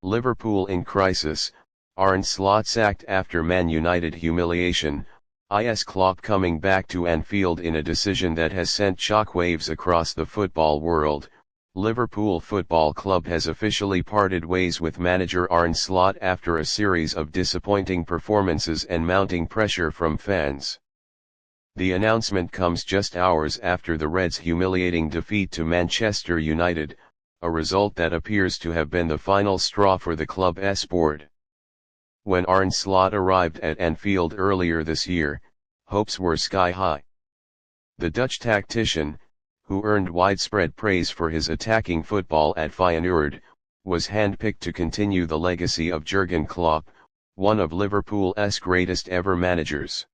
Liverpool in crisis, Arne Slot sacked after Man United humiliation, Klopp coming back to Anfield in a decision that has sent shockwaves across the football world. Liverpool Football Club has officially parted ways with manager Arne Slot after a series of disappointing performances and mounting pressure from fans. The announcement comes just hours after the Reds' humiliating defeat to Manchester United, a result that appears to have been the final straw for the club's board. When Arne Slot arrived at Anfield earlier this year, hopes were sky high. The Dutch tactician, who earned widespread praise for his attacking football at Feyenoord, was handpicked to continue the legacy of Jurgen Klopp, one of Liverpool's greatest ever managers.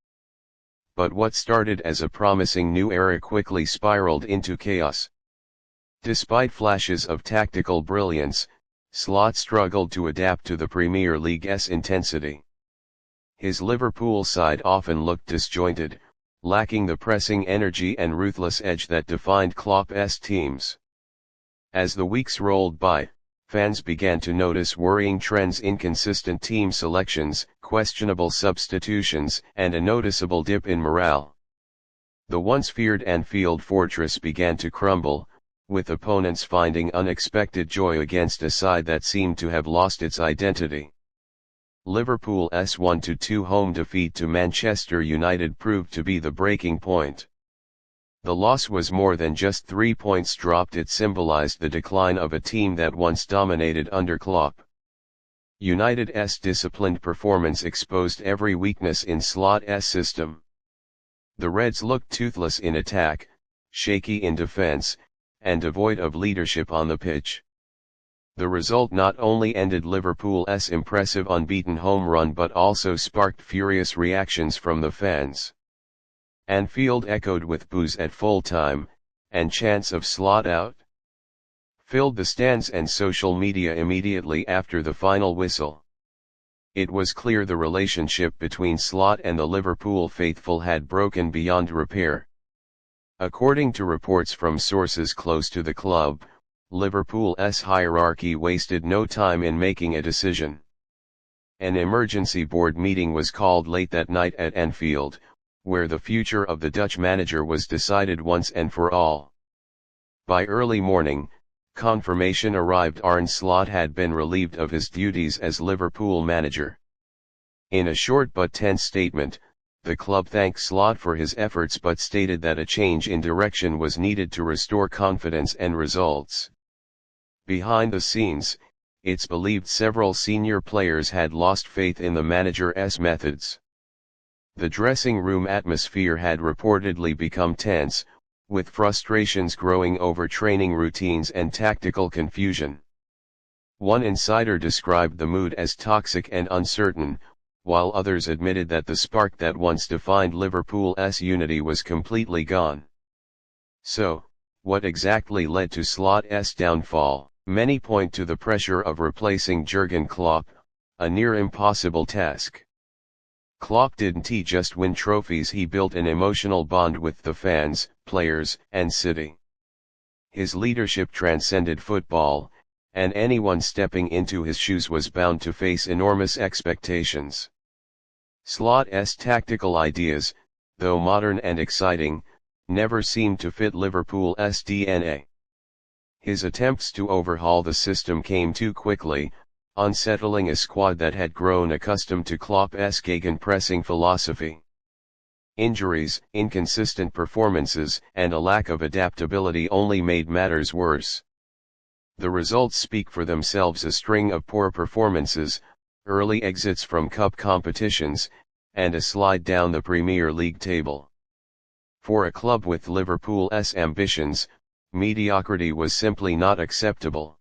But what started as a promising new era quickly spiraled into chaos. Despite flashes of tactical brilliance, Slot struggled to adapt to the Premier League's intensity. His Liverpool side often looked disjointed, lacking the pressing energy and ruthless edge that defined Klopp's teams. As the weeks rolled by, fans began to notice worrying trends: inconsistent team selections, questionable substitutions, and a noticeable dip in morale. The once feared Anfield fortress began to crumble, with opponents finding unexpected joy against a side that seemed to have lost its identity. Liverpool's 1-2 home defeat to Manchester United proved to be the breaking point. The loss was more than just 3 points dropped; it symbolized the decline of a team that once dominated under Klopp. United's disciplined performance exposed every weakness in Slot's system. The Reds looked toothless in attack, shaky in defense, and devoid of leadership on the pitch. The result not only ended Liverpool's impressive unbeaten home run but also sparked furious reactions from the fans. Anfield echoed with boos at full-time, and chants of "Slot out" filled the stands and social media immediately after the final whistle. It was clear the relationship between Slot and the Liverpool faithful had broken beyond repair. According to reports from sources close to the club, Liverpool's hierarchy wasted no time in making a decision. An emergency board meeting was called late that night at Anfield, where the future of the Dutch manager was decided once and for all. By early morning, confirmation arrived: Arne Slot had been relieved of his duties as Liverpool manager. In a short but tense statement, the club thanked Slot for his efforts but stated that a change in direction was needed to restore confidence and results. Behind the scenes, it's believed several senior players had lost faith in the manager's methods. The dressing room atmosphere had reportedly become tense, with frustrations growing over training routines and tactical confusion. One insider described the mood as toxic and uncertain, while others admitted that the spark that once defined Liverpool's unity was completely gone. So, what exactly led to Slot's downfall? Many point to the pressure of replacing Jurgen Klopp, a near impossible task. Klopp didn't just win trophies, he built an emotional bond with the fans, players, and city. His leadership transcended football, and anyone stepping into his shoes was bound to face enormous expectations. Slot's tactical ideas, though modern and exciting, never seemed to fit Liverpool's DNA. His attempts to overhaul the system came too quickly, unsettling a squad that had grown accustomed to Klopp's gegenpressing philosophy. Injuries, inconsistent performances, and a lack of adaptability only made matters worse. The results speak for themselves: a string of poor performances, early exits from cup competitions, and a slide down the Premier League table. For a club with Liverpool's ambitions, mediocrity was simply not acceptable.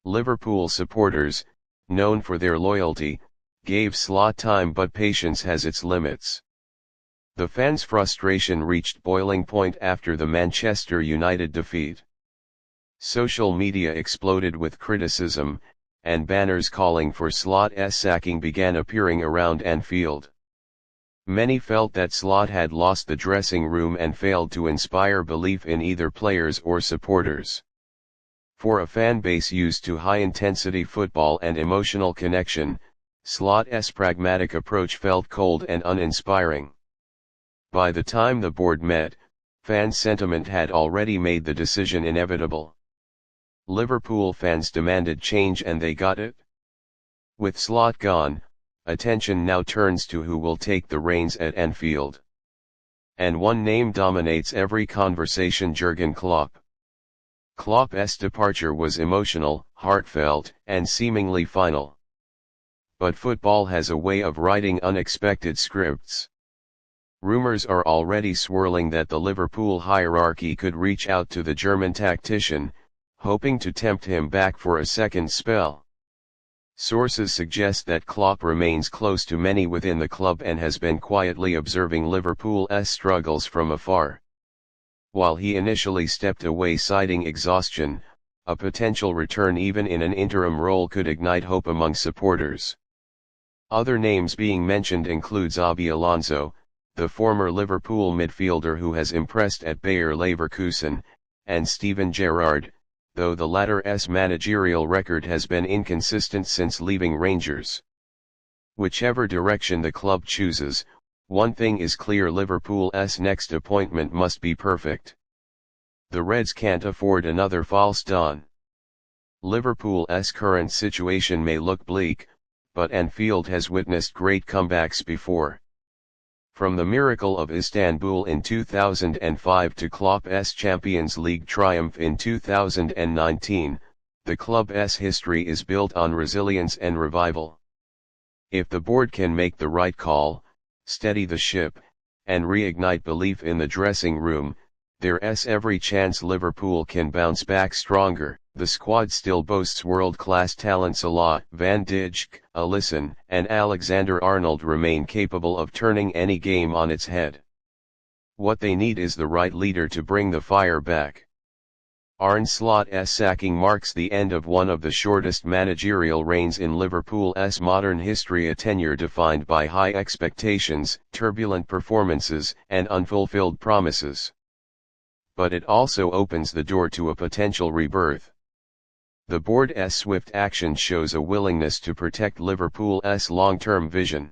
Liverpool supporters, known for their loyalty, gave Slot time, but patience has its limits. The fans' frustration reached boiling point after the Manchester United defeat. Social media exploded with criticism, and banners calling for Slot's sacking began appearing around Anfield. Many felt that Slot had lost the dressing room and failed to inspire belief in either players or supporters. For a fan base used to high-intensity football and emotional connection, Slot's pragmatic approach felt cold and uninspiring. By the time the board met, fan sentiment had already made the decision inevitable. Liverpool fans demanded change and they got it. With Slot gone, attention now turns to who will take the reins at Anfield. And one name dominates every conversation: Jurgen Klopp. Klopp's departure was emotional, heartfelt, and seemingly final. But football has a way of writing unexpected scripts. Rumors are already swirling that the Liverpool hierarchy could reach out to the German tactician, hoping to tempt him back for a second spell. Sources suggest that Klopp remains close to many within the club and has been quietly observing Liverpool's struggles from afar. While he initially stepped away citing exhaustion, a potential return even in an interim role could ignite hope among supporters. Other names being mentioned include Xabi Alonso, the former Liverpool midfielder who has impressed at Bayer Leverkusen, and Steven Gerrard, though the latter's managerial record has been inconsistent since leaving Rangers. Whichever direction the club chooses, one thing is clear: Liverpool's next appointment must be perfect. The Reds can't afford another false dawn. Liverpool's current situation may look bleak, but Anfield has witnessed great comebacks before. From the miracle of Istanbul in 2005 to Klopp's Champions League triumph in 2019, the club's history is built on resilience and revival. If the board can make the right call, steady the ship, and reignite belief in the dressing room, there's every chance Liverpool can bounce back stronger. The squad still boasts world-class talent. Salah, Van Dijk, Alisson, and Alexander-Arnold remain capable of turning any game on its head. What they need is the right leader to bring the fire back. Arne Slot's sacking marks the end of one of the shortest managerial reigns in Liverpool's modern history, a tenure defined by high expectations, turbulent performances, and unfulfilled promises. But it also opens the door to a potential rebirth. The board's swift action shows a willingness to protect Liverpool's long-term vision.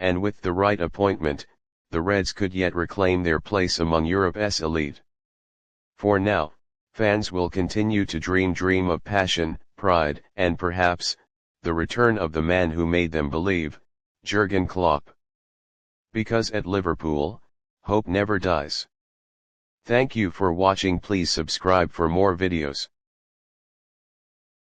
And with the right appointment, the Reds could yet reclaim their place among Europe's elite. For now, fans will continue to dream of passion, pride, and perhaps, the return of the man who made them believe, Jurgen Klopp. Because at Liverpool, hope never dies. Thank you for watching. Please subscribe for more videos.